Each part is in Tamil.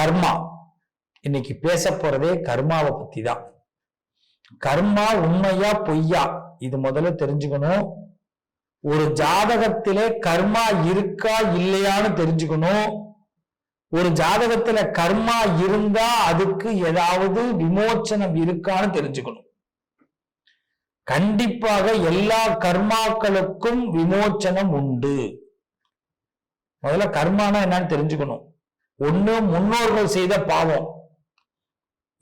கர்மா. இன்னைக்கு பேச போறதே கர்மாவை பத்தி தான். கர்மா உண்மையா பொய்யா இது முதல்ல தெரிஞ்சுக்கணும். ஒரு ஜாதகத்திலே கர்மா இருக்கா இல்லையான்னு தெரிஞ்சுக்கணும். ஒரு ஜாதகத்துல கர்மா இருந்தா அதுக்கு ஏதாவது விமோச்சனம் இருக்கான்னு தெரிஞ்சுக்கணும். கண்டிப்பாக எல்லா கர்மாக்களுக்கும் விமோச்சனம் உண்டு. முதல்ல கர்மானா என்னன்னு தெரிஞ்சுக்கணும். ஒண்ணு முன்னோர்கள் செய்த பாவம்,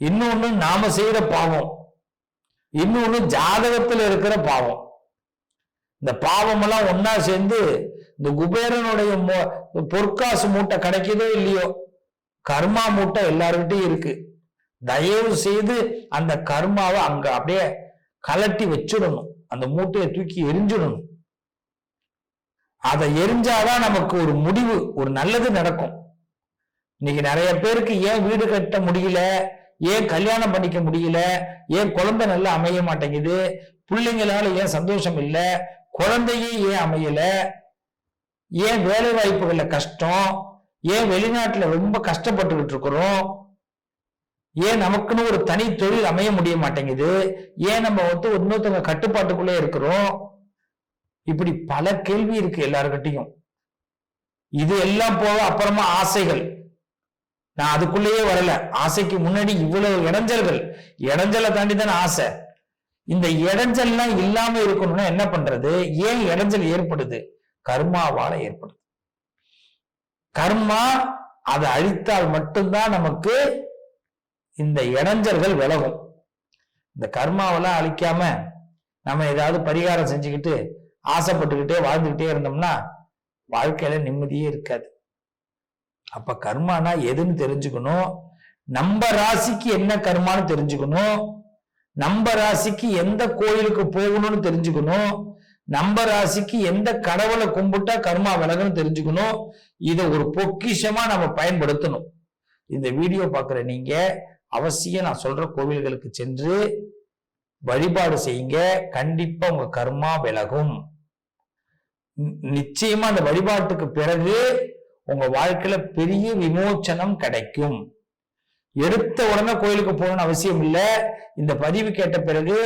இன்னொன்னு நாம செய்த பாவம், இன்னொன்னு ஜாதகத்துல இருக்கிற பாவம். இந்த பாவம் எல்லாம் ஒன்னா சேர்ந்து இந்த குபேரனுடைய பொற்காசு மூட்டை கிடைக்குதோ இல்லையோ, கர்மா மூட்டை எல்லார்கிட்டையும் இருக்கு. தயவு செய்து அந்த கர்மாவை அங்க அப்படியே கலட்டி வச்சிடணும். அந்த மூட்டையை தூக்கி எரிஞ்சிடணும். அதை எரிஞ்சாதான் நமக்கு ஒரு முடிவு, ஒரு நல்லது நடக்கும். இன்னைக்கு நிறைய பேருக்கு ஏன் வீடு கட்ட முடியல, ஏன் கல்யாணம் பண்ணிக்க முடியல, ஏன் குழந்தை நல்லா அமைய மாட்டேங்குது, பிள்ளைங்களால ஏன் சந்தோஷம் இல்லை, குழந்தையே ஏன் அமையல, ஏன் வேலை வாய்ப்புகள்ல கஷ்டம், ஏன் வெளிநாட்டுல ரொம்ப கஷ்டப்பட்டுக்கிட்டு இருக்கிறோம், ஏன் நமக்குன்னு ஒரு தனி தொழில் அமைய முடிய மாட்டேங்குது, ஏன் நம்ம இன்னொருத்தவங்க கட்டுப்பாட்டுக்குள்ளே இருக்கிறோம். இப்படி பல கேள்வி இருக்கு எல்லாருக்கிட்டையும். இது எல்லாம் போக அப்புறமா ஆசைகள். நான் அதுக்குள்ளேயே வரல. ஆசைக்கு முன்னாடி இவ்வளவு இடைஞ்சல்கள், இடைஞ்சலை தாண்டி தானே ஆசை. இந்த இடைஞ்சல்லாம் இல்லாம இருக்கணும்னா என்ன பண்றது? ஏன் இடைஞ்சல் ஏற்படுது? கர்மாவால ஏற்படுது. கர்மா அதை அழித்தால் மட்டும்தான் நமக்கு இந்த இடைஞ்சல்கள் விலகும். இந்த கர்மாவெல்லாம் அழிக்காம நம்ம ஏதாவது பரிகாரம் செஞ்சுக்கிட்டு ஆசைப்பட்டுக்கிட்டே வாழ்ந்துகிட்டே இருந்தோம்னா வாழ்க்கையில நிம்மதியே இருக்காது. அப்ப கர்மானா எதுன்னு தெரிஞ்சுக்கணும். நம்ம ராசிக்கு என்ன கர்மான்னு தெரிஞ்சுக்கணும். நம்ம ராசிக்கு எந்த கோயிலுக்கு போகணும்னு தெரிஞ்சுக்கணும். நம்ம ராசிக்கு எந்த கடவுளை கும்பிட்டா கர்மா விலகுன்னு தெரிஞ்சுக்கணும். இதை ஒரு பொக்கிஷமா நம்ம பயன்படுத்தணும். இந்த வீடியோ பார்க்குற நீங்க அவசியம் நான் சொல்ற கோவில்களுக்கு சென்று வழிபாடு செய்யுங்க. கண்டிப்பா உங்க கர்மா விலகும். நிச்சயமா அந்த வழிபாட்டுக்கு பிறகு உங்க வாழ்க்கையில பெரிய விமோச்சனம் கிடைக்கும். எடுத்த உடனே கோயிலுக்கு போகணும்னு அவசியம் இல்லை. இந்த பதிவு கேட்ட பிறகு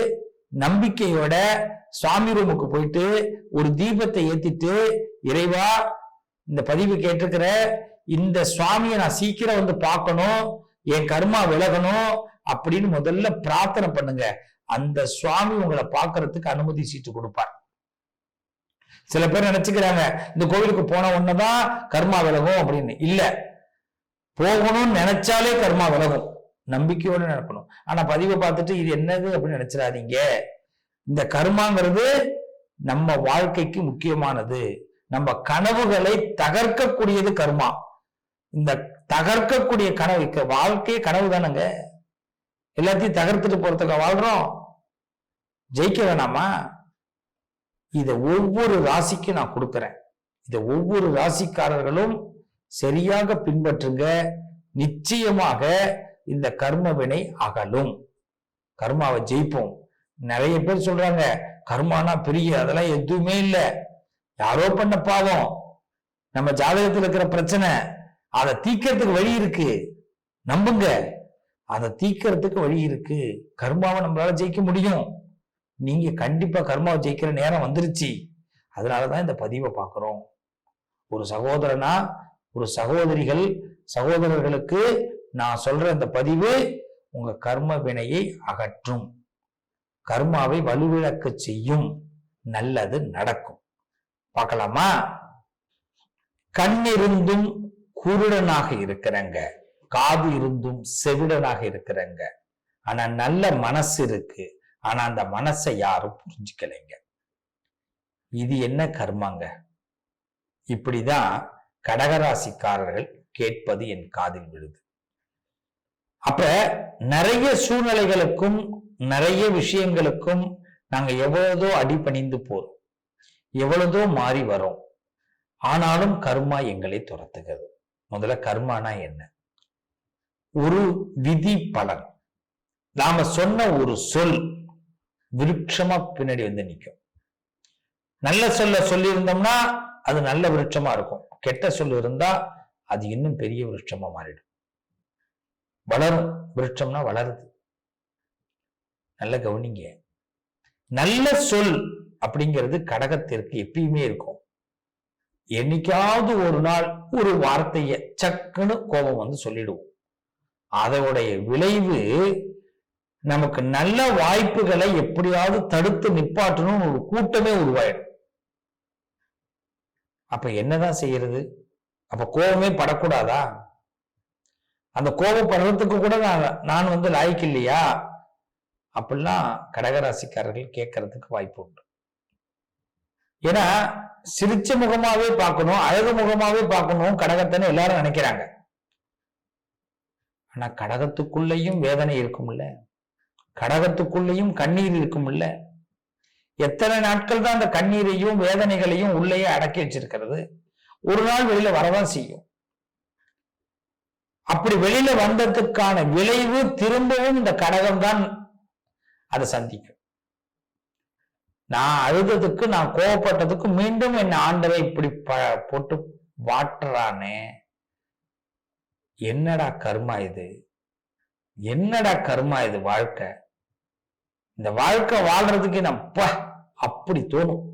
நம்பிக்கையோட சுவாமி ரூமுக்கு போயிட்டு ஒரு தீபத்தை ஏத்திட்டு, இறைவா இந்த பதிவு கேட்டிருக்கிற இந்த சுவாமியை நான் சீக்கிரம் வந்து பார்க்கணும், என் கர்மா விலகணும் அப்படின்னு முதல்ல பிரார்த்தனை பண்ணுங்க. அந்த சுவாமி உங்களை பார்க்கறதுக்கு அனுமதி சீட்டு கொடுப்பார். சில பேர் நினைச்சுக்கிறாங்க இந்த கோவிலுக்கு போன உடனேதான் கர்மா விலகும் அப்படின்னு. இல்ல, போகணும்னு நினைச்சாலே கர்மா விலகும். நம்பிக்கையோடு நடக்கணும். ஆனா பதிவை பார்த்துட்டு இது என்னது அப்படின்னு நினைச்சிடாதீங்க. இந்த கர்மாங்கிறது நம்ம வாழ்க்கைக்கு முக்கியமானது. நம்ம கனவுகளை தகர்க்கக்கூடியது கர்மா. இந்த தகர்க்கக்கூடிய கனவு, வாழ்க்கையே கனவு தானங்க. எல்லாத்தையும் தகர்த்துட்டு போறதுக்கு வாழ்றோம். ஜெயிக்க வேணாமா? இதை ஒவ்வொரு ராசிக்கும் நான் கொடுக்கிறேன். இதை ஒவ்வொரு ராசிக்காரர்களும் சரியாக பின்பற்றுங்க. நிச்சயமாக இந்த கர்ம வினை அகலும். கர்மாவை ஜெயிப்போம். நிறைய பேர் சொல்றாங்க கர்மானா பெரிய, அதெல்லாம் எதுவுமே இல்லை, யாரோ பண்ண பாவம், நம்ம ஜாதகத்தில் இருக்கிற பிரச்சனை, அதை தீக்கிறதுக்கு வழி இருக்கு. நம்புங்க, அதை தீக்கிறதுக்கு வழி இருக்கு. கர்மாவை நம்மளால ஜெயிக்க முடியும். நீங்க கண்டிப்பா கர்மாவை ஜெயிக்கிற நேரம் வந்துருச்சு. அதனாலதான் இந்த பதிவை பார்க்கிறோம். ஒரு சகோதரனா, ஒரு சகோதரிகள், சகோதரர்களுக்கு நான் சொல்ற இந்த பதிவு உங்க கர்ம வினையை அகற்றும், கர்மாவை வலுவிழக்க செய்யும், நல்லது நடக்கும். பார்க்கலாமா? கண் இருந்தும் குருடனாக இருக்கிறங்க, காது இருந்தும் செவிடனாக இருக்கிறங்க, ஆனா நல்ல மனசு இருக்கு, ஆனா அந்த மனசை யாரும் புரிஞ்சுக்கலைங்க. இது என்ன கர்மாங்க? இப்படிதான் கடகராசிக்காரர்கள் கேட்பது என் காதில் விழுது. அப்ப நிறைய சூழ்நிலைகளுக்கும் நிறைய விஷயங்களுக்கும் நாங்க எவ்வளவுதோ அடிபணிந்து போறோம், எவ்வளவுதோ மாறி வரோம். ஆனாலும் கர்மா எங்களை துரத்துகிறது. முதல்ல கர்மானா என்ன? ஒரு விதி பலன். நாம சொன்ன ஒரு சொல் விருட்சமா பின்னாடி வந்து நிற்கும். நல்ல சொல்ல சொல்லி இருந்தோம்னா அது நல்ல விருட்சமா இருக்கும். கெட்ட சொல் இருந்தா அது இன்னும் பெரிய விருட்சமா மாறிடும். வளரும். விருட்சம்னா வளருது. நல்ல கவனிங்க. நல்ல சொல் அப்படிங்கிறது கடகத்திற்கு எப்பயுமே இருக்கும். என்னைக்காவது ஒரு நாள் ஒரு வார்த்தைய சக்குன்னு கோபம் வந்து சொல்லிடுவோம். அதோடைய விளைவு நமக்கு நல்ல வாய்ப்புகளை எப்படியாவது தடுத்து நிப்பாட்டணும்னு ஒரு கூட்டமே உருவாயிடும். அப்ப என்னதான் செய்யறது? அப்ப கோபமே படக்கூடாதா? அந்த கோபப்படுறதுக்கு கூட நான் வந்து லாய்க்கு இல்லையா? அப்படிலாம் கடகராசிக்காரர்கள் கேட்கறதுக்கு வாய்ப்பு உண்டு. ஏன்னா சிரிச்ச முகமாவே பார்க்கணும், அழகு முகமாவே பார்க்கணும் கடகத்தைன்னு எல்லாரும் நினைக்கிறாங்க. ஆனா கடகத்துக்குள்ளேயும் வேதனை இருக்கும்ல, கடகத்துக்குள்ளேயும் கண்ணீர் இருக்கும்ல. எத்தனை நாட்கள் தான் அந்த கண்ணீரையும் வேதனைகளையும் உள்ளேயே அடக்கி வச்சிருக்கிறது? ஒரு நாள் வெளியில வரதான் செய்யும். அப்படி வெளியில வந்ததுக்கான விளைவு திரும்பவும் இந்த கடகம் தான் அதை சந்திக்கும். நான் அழுததுக்கு, நான் கோவப்பட்டதுக்கு மீண்டும் என் ஆண்டவை இப்படி போட்டு வாட்டுறானே, என்னடா கர்மா இது? என்னடா கர்மா இது? வாழ்க்கை, இந்த வாழ்க்கை வாழ்றதுக்கு நம்ம அப்படி தோணும்.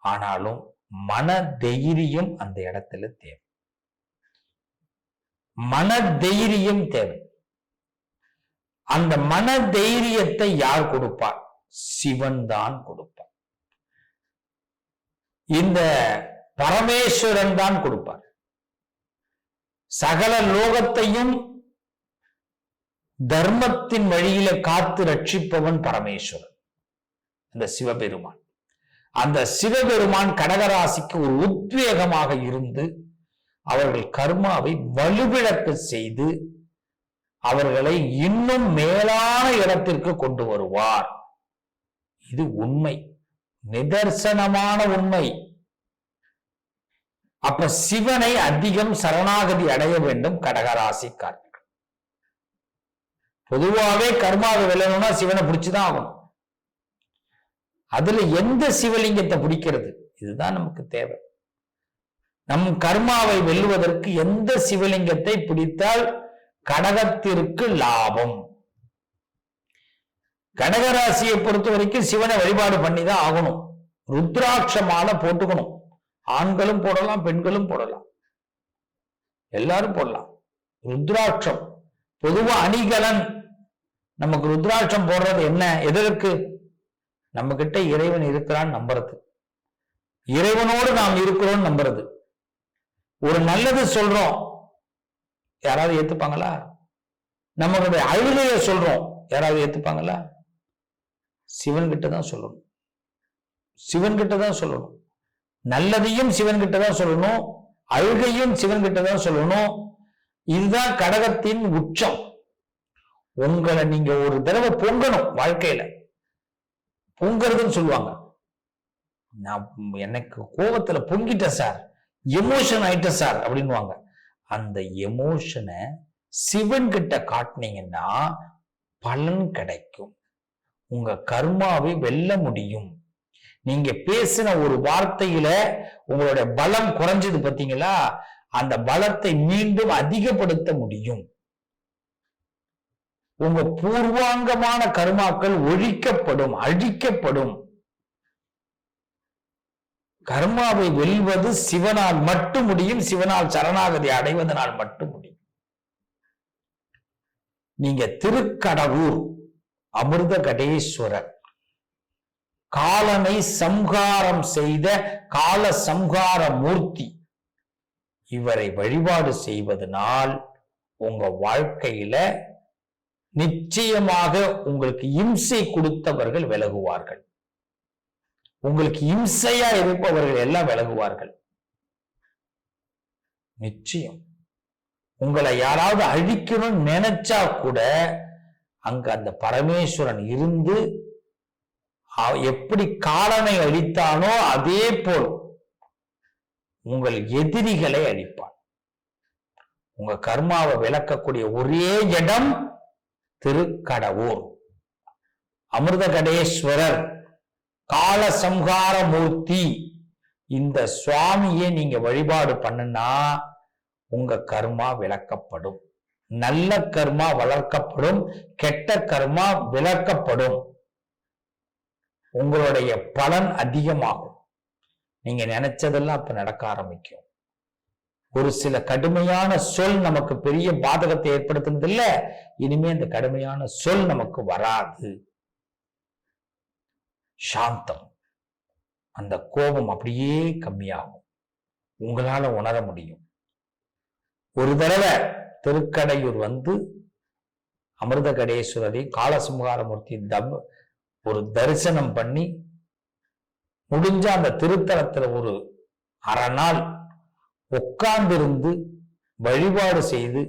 ஆனாலும் மன தைரியம் அந்த இடத்துல தேவை. மன தைரியம் தேவை. அந்த மன தைரியத்தை யார் கொடுப்பார்? சிவன் தான் கொடுப்பார். இந்த பரமேஸ்வரன் தான் கொடுப்பார். சகல லோகத்தையும் தர்மத்தின் வழியில காத்து ரட்சிப்பவன் பரமேஸ்வரன், அந்த சிவபெருமான். அந்த சிவபெருமான் கடகராசிக்கு ஒரு உத்வேகமாக இருந்து அவர்கள் கர்மாவை வலுவிழக்க செய்து அவர்களை இன்னும் மேலான இடத்திற்கு கொண்டு வருவார். இது உண்மை, நிதர்சனமான உண்மை. அப்ப சிவனை அதிகம் சரணாகதி அடைய வேண்டும் கடகராசிக்காரர்கள். பொதுவாகவே கர்மாவை வெல்லணும்னா சிவனை பிடிச்சுதான் ஆகணும். அதுல எந்த சிவலிங்கத்தை பிடிக்கிறது? இதுதான் நமக்கு தேவை. நம் கர்மாவை வெல்லுவதற்கு எந்த சிவலிங்கத்தை பிடித்தால் கடகத்திற்கு லாபம்? கடகராசியை பொறுத்த வரைக்கும் சிவனை வழிபாடு பண்ணிதான் ஆகணும். ருத்ராட்ச மாலை போட்டுக்கணும். ஆண்களும் போடலாம், பெண்களும் போடலாம், எல்லாரும் போடலாம். ருத்ராட்சம் பொதுவா அணிகலன். நமக்கு ருத்ராட்சம் போடுறது என்ன, எதற்கு? நம்ம கிட்ட இறைவன் இருக்கிறான்னு நம்புறது, இறைவனோடு நாம் இருக்கிறோம் நம்புறது. ஒரு நல்லது சொல்றோம், யாராவது ஏத்துப்பாங்களா? நம்மளுடைய அழுகைய சொல்றோம், யாராவது ஏத்துப்பாங்களா? சிவன் கிட்ட தான் சொல்லணும். சிவன் கிட்ட தான் சொல்லணும். நல்லதையும் சிவன் கிட்ட தான் சொல்லணும், அழுகையும் சிவன் கிட்ட தான் சொல்லணும். இதுதான் கடகத்தின் உச்சம். உங்களை நீங்க ஒரு தடவை பொங்கணும். வாழ்க்கையில பொங்கறதுன்னு சொல்லுவாங்க. நான் எனக்கு கோபத்துல பொங்கிட்டேன் சார், எமோஷன் ஆயிட்டேன் சார் அப்படின்னுவாங்க. அந்த எமோஷனை சிவன் கிட்ட காட்டினீங்கன்னா பலன் கிடைக்கும். உங்க கர்மாவை வெல்ல முடியும். நீங்க பேசின ஒரு வார்த்தையில உங்களுடைய பலம் குறைஞ்சது பார்த்தீங்களா? அந்த பலத்தை மீண்டும் அதிகப்படுத்த முடியும். உங்க பூர்வாங்கமான கர்மாக்கள் ஒழிக்கப்படும், அழிக்கப்படும். கர்மாவை வெல்வது சிவனால் மட்டும் முடியும். சிவனால் சரணாகதி அடைவதனால் மட்டும் முடியும். நீங்க திருக்கடவுர் அமிர்த கடேஸ்வரர், காலனை சம்ஹாரம் செய்த கால சம்ஹார மூர்த்தி, இவரை வழிபாடு செய்வதனால் உங்க வாழ்க்கையில நிச்சயமாக உங்களுக்கு இம்சை கொடுத்தவர்கள் விலகுவார்கள். உங்களுக்கு இம்சையா இருப்பவர்கள் எல்லாம் விலகுவார்கள். நிச்சயம். உங்களை யாராவது அழிக்கணும்னு நினைச்சா கூட அங்க அந்த பரமேஸ்வரன் இருந்து எப்படி காலனை அழித்தானோ அதே போல் உங்கள் எதிரிகளை அழிப்பான். உங்க கர்மாவை விளக்கக்கூடிய ஒரே இடம் திருக்கடவூர் அமிர்த கடேஸ்வரர், கால சம்ஹார மூர்த்தி. இந்த சுவாமியை நீங்க வழிபாடு பண்ணுனா உங்க கர்மா விளக்கப்படும். நல்ல கர்மா வளர்க்கப்படும், கெட்ட கர்மா விளக்கப்படும். உங்களுடைய பலன் அதிகமாகும். நீங்க நினைச்சதெல்லாம் அப்ப நடக்க ஆரம்பிக்கும். ஒரு சில கடுமையான சொல் நமக்கு பெரிய பாதகத்தை ஏற்படுத்துறது இல்ல, இனிமே இந்த கடுமையான சொல் நமக்கு வராது. சாந்தம், அந்த கோபம் அப்படியே கம்மியாகும். உங்களால உணர முடியும். ஒரு தடவை திருக்கடையூர் வந்து அமிர்தகடேஸ்வரரை காலசம்ஹாரமூர்த்தி ஒரு தரிசனம் பண்ணி முடிஞ்ச அந்த திருத்தலத்துல ஒரு அரை நாள் உட்கார்ந்திருந்து வழிபாடு செய்து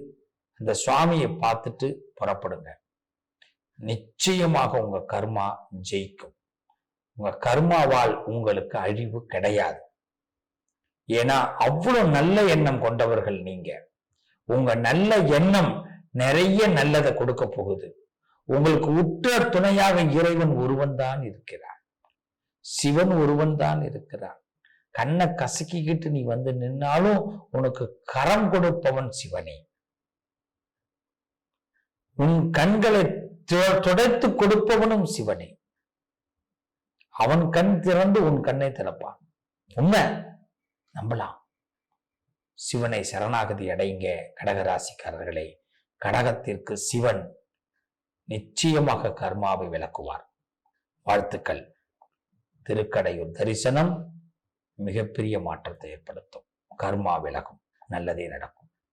அந்த சுவாமியை பார்த்துட்டு புறப்படுங்க. நிச்சயமாக உங்க கர்மா ஜெயிக்கும். உங்க கர்மாவால் உங்களுக்கு அழிவு கிடையாது. ஏன்னா அவ்வளவு நல்ல எண்ணம் கொண்டவர்கள் நீங்க. உங்க நல்ல எண்ணம் நிறைய நல்லதை கொடுக்க போகுது. உங்களுக்கு உற்ற துணையாக இறைவன் ஒருவன் தான் இருக்கிறார், சிவன் ஒருவன் தான் இருக்கிறார். கண்ணை கசக்கிக்கிட்டு நீ வந்து நின்னாலும் உனக்கு கரம் கொடுப்பவன் சிவனே. உன் கண்களை துடைத்து கொடுப்பவனும் சிவனே. அவன் கண் திறந்து உன் கண்ணை திறப்பான். உண்மை, நம்பலாம். சிவனை சரணாகதி அடைங்க கடகராசிக்காரர்களே. கடகத்திற்கு சிவன் நிச்சயமாக கர்மாவை விளக்குவார். வாழ்த்துக்கள். திருக்கடையூர் தரிசனம் மிகப்பெரிய மாற்றத்தை ஏற்படுத்தும். கர்மா விலகும், நல்லதே நடக்கும்.